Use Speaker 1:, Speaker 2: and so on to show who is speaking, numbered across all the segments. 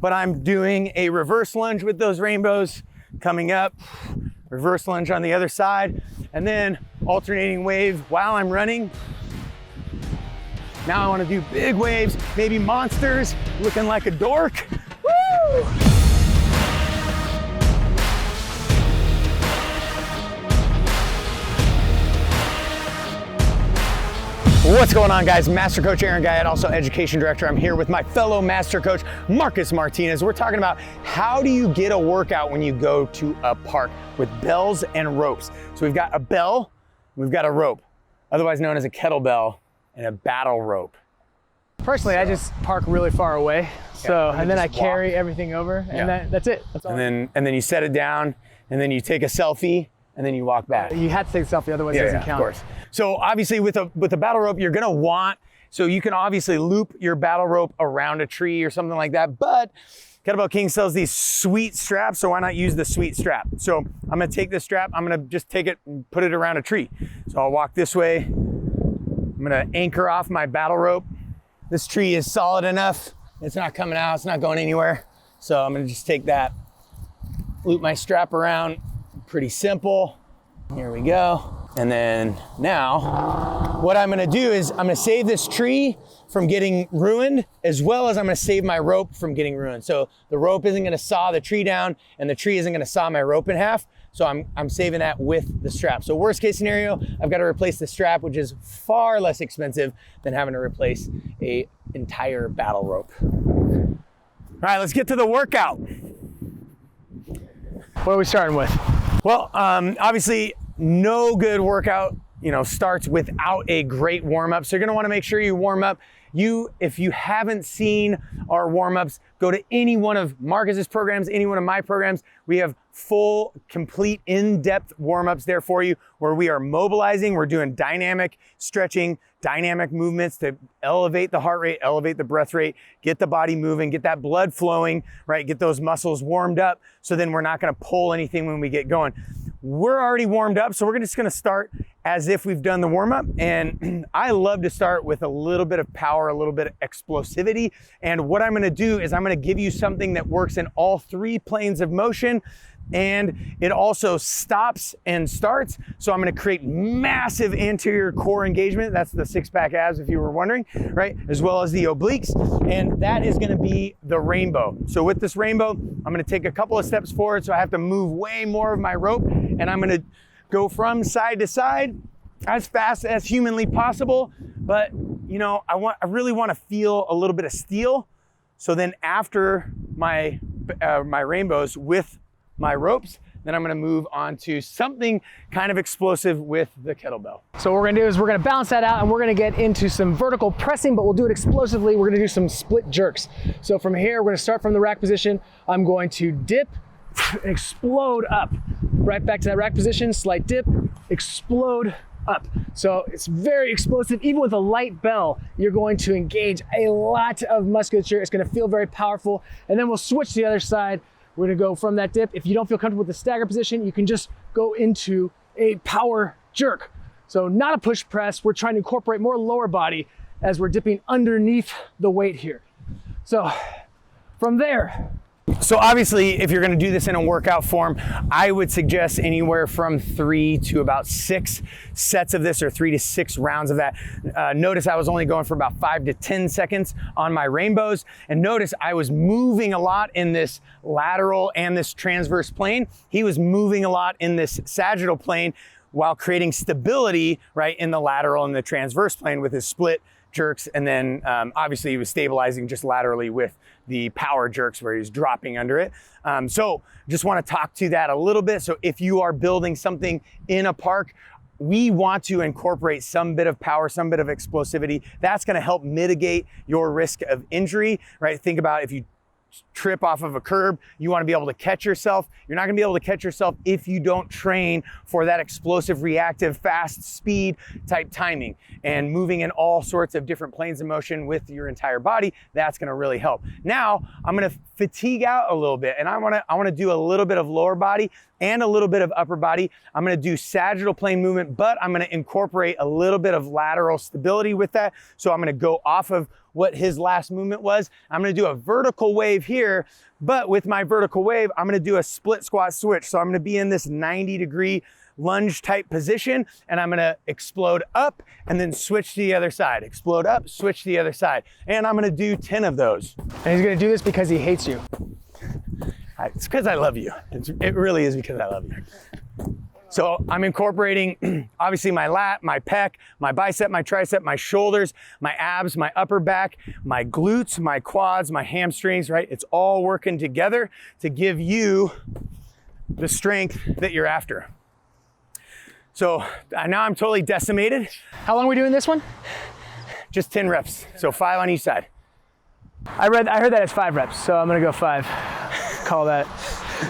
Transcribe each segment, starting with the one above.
Speaker 1: but I'm doing a reverse lunge with those rainbows, coming up, reverse lunge on the other side, and then alternating wave while I'm running. Now I want to do big waves, maybe monsters, looking like a dork. Woo! What's going on, guys? Master Coach Aaron Guyette, also Education Director. I'm here with my fellow Master Coach, Marcus Martinez. We're talking about how do you get a workout when you go to a park with bells and ropes. So we've got a bell, we've got a rope, otherwise known as a kettlebell, and a battle rope.
Speaker 2: Personally, I just park really far away. So, and then I carry everything over, and that's it. That's all.
Speaker 1: And then you set it down, and then you take a selfie, and then you walk back.
Speaker 2: You have to take a selfie, otherwise it doesn't count.
Speaker 1: Of course. So obviously with a battle rope, you're gonna want, so you can obviously loop your battle rope around a tree or something like that, but Kettlebell King sells these sweet straps, so why not use the sweet strap? So I'm gonna take this strap, I'm gonna just take it and put it around a tree. So I'll walk this way, I'm gonna anchor off my battle rope. This tree is solid enough, it's not coming out, it's not going anywhere. So I'm gonna just take that, loop my strap around, pretty simple. Here we go. And then now, what I'm gonna do is I'm gonna save this tree from getting ruined, as well as I'm gonna save my rope from getting ruined. So the rope isn't gonna saw the tree down, and the tree isn't gonna saw my rope in half. So I'm saving that with the strap. So worst case scenario, I've gotta replace the strap, which is far less expensive than having to replace an entire battle rope. All right, let's get to the workout.
Speaker 2: What are we starting with?
Speaker 1: Well, obviously, no good workout, starts without a great warm-up. So you're gonna wanna make sure you warm up. If you haven't seen our warm-ups, go to any one of Marcus's programs, any one of my programs. We have full, complete, in-depth warm-ups there for you, where we are mobilizing, we're doing dynamic stretching, dynamic movements to elevate the heart rate, elevate the breath rate, get the body moving, get that blood flowing, right? Get those muscles warmed up, so then we're not gonna pull anything when we get going. We're already warmed up, so we're just gonna start as if we've done the warm-up. And I love to start with a little bit of power, a little bit of explosivity. And what I'm gonna do is I'm gonna give you something that works in all three planes of motion, and it also stops and starts. So I'm gonna create massive anterior core engagement. That's the six-pack abs, if you were wondering, right? As well as the obliques. And that is gonna be the rainbow. So with this rainbow, I'm gonna take a couple of steps forward, so I have to move way more of my rope, and I'm gonna go from side to side as fast as humanly possible. But I really wanna feel a little bit of steel. So then after my rainbows with my ropes, then I'm gonna move on to something kind of explosive with the kettlebell.
Speaker 2: So what we're gonna do is we're gonna balance that out, and we're gonna get into some vertical pressing, but we'll do it explosively. We're gonna do some split jerks. So from here, we're gonna start from the rack position. I'm going to dip, explode up. Right back to that rack position, slight dip, explode up. So it's very explosive. Even with a light bell, you're going to engage a lot of musculature. It's gonna feel very powerful. And then we'll switch to the other side. We're gonna go from that dip. If you don't feel comfortable with the stagger position, you can just go into a power jerk. So not a push press. We're trying to incorporate more lower body as we're dipping underneath the weight here. So from there,
Speaker 1: so obviously, if you're gonna do this in a workout form, I would suggest anywhere from 3 to about 6 sets of this, or 3 to 6 rounds of that. Notice I was only going for about 5 to 10 seconds on my rainbows. And notice I was moving a lot in this lateral and this transverse plane. He was moving a lot in this sagittal plane while creating stability, right, in the lateral and the transverse plane with his split jerks. And then obviously he was stabilizing just laterally with the power jerks where he's dropping under it. So just want to talk to that a little bit. So if you are building something in a park, we want to incorporate some bit of power, some bit of explosivity. That's going to help mitigate your risk of injury, right? Think about if you trip off of a curb, you want to be able to catch yourself. You're not going to be able to catch yourself if you don't train for that explosive, reactive, fast speed type timing and moving in all sorts of different planes of motion with your entire body. That's going to really help. Now I'm going to fatigue out a little bit, and I want to do a little bit of lower body and a little bit of upper body. I'm going to do sagittal plane movement, but I'm going to incorporate a little bit of lateral stability with that. So I'm going to go off of what his last movement was. I'm gonna do a vertical wave here, but with my vertical wave, I'm gonna do a split squat switch. So I'm gonna be in this 90-degree lunge type position, and I'm gonna explode up and then switch to the other side. Explode up, switch to the other side. And I'm gonna do 10 of those.
Speaker 2: And he's gonna do this because he hates you.
Speaker 1: It's because I love you. It really is because I love you. So I'm incorporating obviously my lat, my pec, my bicep, my tricep, my shoulders, my abs, my upper back, my glutes, my quads, my hamstrings, right? It's all working together to give you the strength that you're after. So now I'm totally decimated.
Speaker 2: How long are we doing this one?
Speaker 1: Just 10 reps, so 5 on each side.
Speaker 2: I heard that it's 5 reps, so I'm gonna go 5. Call that.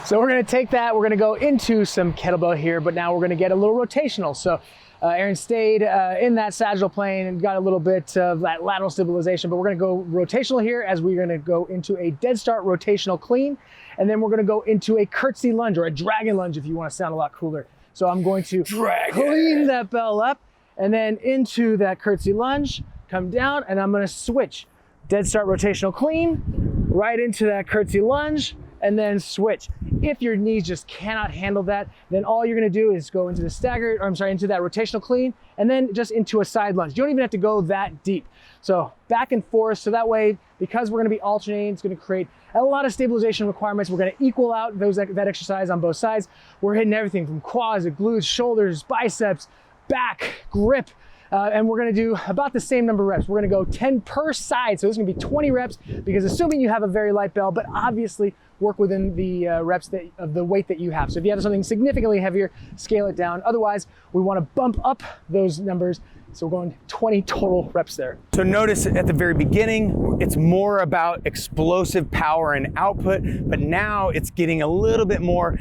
Speaker 2: So we're gonna take that, we're gonna go into some kettlebell here, but now we're gonna get a little rotational. So Aaron stayed in that sagittal plane and got a little bit of that lateral stabilization, but we're gonna go rotational here as we're gonna go into a dead start rotational clean, and then we're gonna go into a curtsy lunge or a dragon lunge if you wanna sound a lot cooler. So I'm going to clean that bell up and then into that curtsy lunge, come down, and I'm gonna switch. Dead start rotational clean, right into that curtsy lunge, and then switch. If your knees just cannot handle that, then all you're gonna do is go into the into that rotational clean, and then just into a side lunge. You don't even have to go that deep. So back and forth, so that way, because we're gonna be alternating, it's gonna create a lot of stabilization requirements. We're gonna equal out that exercise on both sides. We're hitting everything from quads to glutes, shoulders, biceps, back, grip, and we're gonna do about the same number of reps. We're gonna go 10 per side, so this is gonna be 20 reps, because assuming you have a very light bell, but obviously work within the reps of the weight that you have. So if you have something significantly heavier, scale it down. Otherwise, we wanna bump up those numbers. So we're going 20 total reps there.
Speaker 1: So notice at the very beginning, it's more about explosive power and output, but now it's getting a little bit more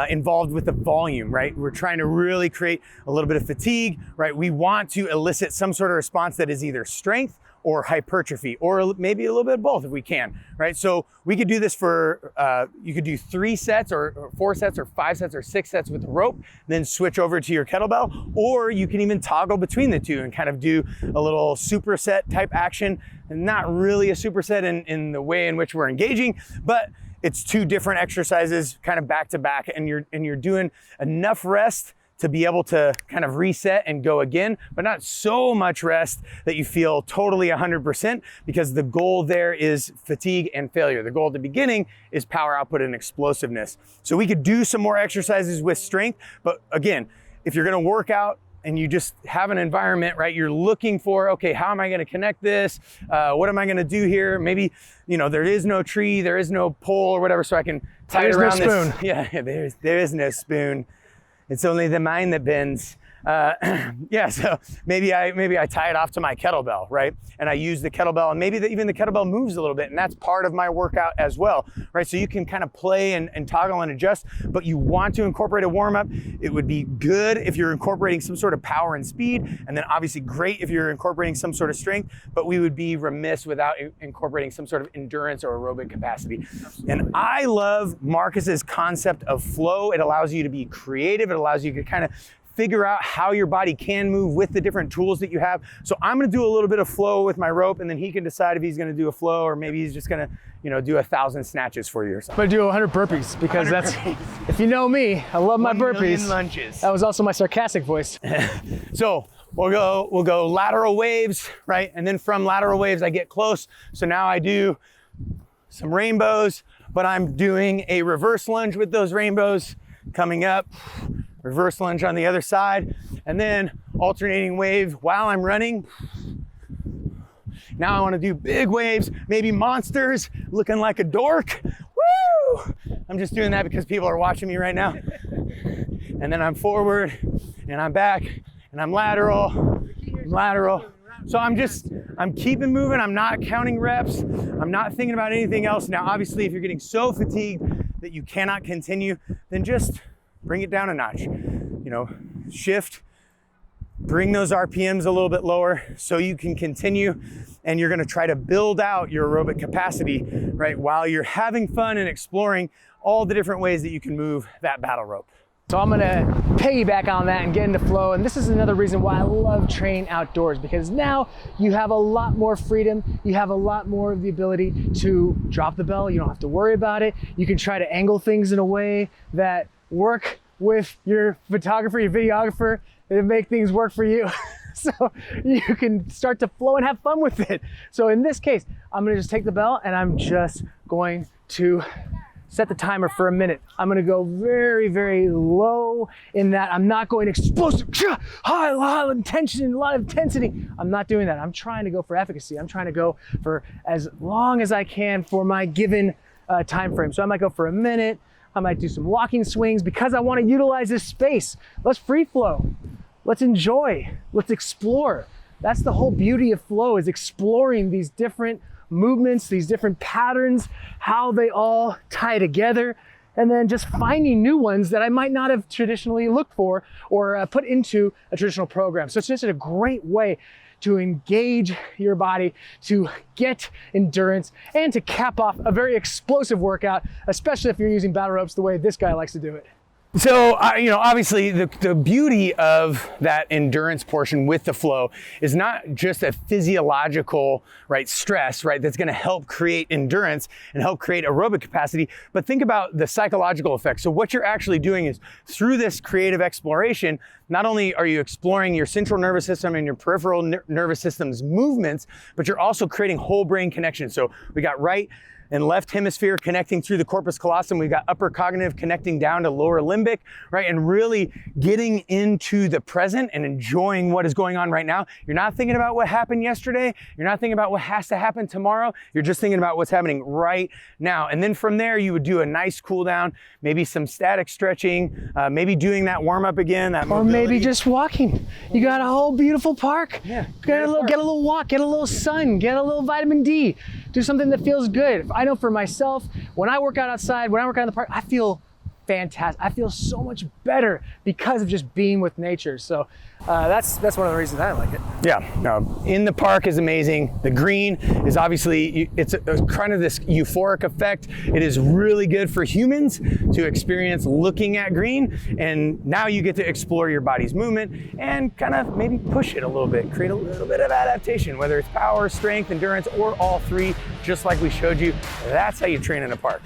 Speaker 1: involved with the volume, right? We're trying to really create a little bit of fatigue, right? We want to elicit some sort of response that is either strength or hypertrophy, or maybe a little bit of both if we can, right? So we could do this for, you could do 3 sets or 4 sets or 5 sets or 6 sets with the rope, then switch over to your kettlebell, or you can even toggle between the two and kind of do a little superset type action, and not really a superset in the way in which we're engaging, but it's 2 different exercises kind of back to back, and you're doing enough rest to be able to kind of reset and go again, but not so much rest that you feel totally 100%, because the goal there is fatigue and failure. The goal at the beginning is power output and explosiveness. So we could do some more exercises with strength, but again, if you're gonna work out and you just have an environment, right, you're looking for, okay, how am I gonna connect this? What am I gonna do here? Maybe, there is no tree, there is no pole or whatever, so I can tie it around this.
Speaker 2: There's no spoon.
Speaker 1: Yeah, there is no spoon. It's only the mind that bends. Yeah, so maybe I tie it off to my kettlebell, right? And I use the kettlebell, and maybe even the kettlebell moves a little bit, and that's part of my workout as well, right? So you can kind of play and toggle and adjust, but you want to incorporate a warm-up. It would be good if you're incorporating some sort of power and speed, and then obviously great if you're incorporating some sort of strength, but we would be remiss without incorporating some sort of endurance or aerobic capacity. And I love Marcus's concept of flow. It allows you to be creative. It allows you to kind of figure out how your body can move with the different tools that you have. So I'm gonna do a little bit of flow with my rope, and then he can decide if he's gonna do a flow, or maybe he's just gonna, do 1,000 snatches for you or something.
Speaker 2: I'm gonna do 100 burpees, because 100 burpees. If you know me, I love my burpees.
Speaker 1: Lunges.
Speaker 2: That was also my sarcastic voice.
Speaker 1: So we'll go lateral waves, right? And then from lateral waves, I get close. So now I do some rainbows, but I'm doing a reverse lunge with those rainbows coming up. Reverse lunge on the other side, and then alternating wave while I'm running. Now I want to do big waves, maybe monsters, looking like a dork. Woo! I'm just doing that because people are watching me right now. And then I'm forward, and I'm back, and I'm lateral. So I'm keeping moving. I'm not counting reps. I'm not thinking about anything else. Now, obviously, if you're getting so fatigued that you cannot continue, then just bring it down a notch, shift, bring those RPMs a little bit lower so you can continue, and you're gonna try to build out your aerobic capacity, right, while you're having fun and exploring all the different ways that you can move that battle rope.
Speaker 2: So I'm gonna piggyback on that and get into flow. And this is another reason why I love training outdoors, because now you have a lot more freedom. You have a lot more of the ability to drop the bell. You don't have to worry about it. You can try to angle things in a way that work with your photographer, your videographer, and make things work for you. So you can start to flow and have fun with it. So in this case, I'm gonna just take the bell and I'm just going to set the timer for a minute. I'm gonna go very, very low in that. I'm not going explosive, high, a lot of tension, a lot of intensity. I'm not doing that. I'm trying to go for efficacy. I'm trying to go for as long as I can for my given time frame. So I might go for a minute. I might do some walking swings because I wanna utilize this space. Let's free flow. Let's enjoy, let's explore. That's the whole beauty of flow, is exploring these different movements, these different patterns, how they all tie together, and then just finding new ones that I might not have traditionally looked for or put into a traditional program. So it's just a great way to engage your body, to get endurance, and to cap off a very explosive workout, especially if you're using battle ropes the way this guy likes to do it.
Speaker 1: So, obviously the beauty of that endurance portion with the flow is not just a physiological, stress, that's going to help create endurance and help create aerobic capacity, but think about the psychological effects. So what you're actually doing is, through this creative exploration, not only are you exploring your central nervous system and your peripheral nervous system's movements, but you're also creating whole brain connections. So we got right and left hemisphere connecting through the corpus callosum. We've got upper cognitive connecting down to lower limbic, and really getting into the present and enjoying what is going on right now. You're not thinking about what happened yesterday. You're not thinking about what has to happen tomorrow. You're just thinking about what's happening right now. And then from there, you would do a nice cool down, maybe some static stretching, maybe doing that warm up again, that mobility.
Speaker 2: Or maybe just walking. You got a whole beautiful park.
Speaker 1: Yeah.
Speaker 2: Get a little walk, get a little sun, get a little vitamin D. Do something that feels good. I know for myself, when I work out outside, when I work out in the park, I feel fantastic. I feel so much better because of just being with nature. So that's one of the reasons I like it.
Speaker 1: Yeah, in the park is amazing. The green is obviously, it's kind of this euphoric effect. It is really good for humans to experience looking at green. And now you get to explore your body's movement and kind of maybe push it a little bit, create a little bit of adaptation, whether it's power, strength, endurance, or all three, just like we showed you. That's how you train in a park.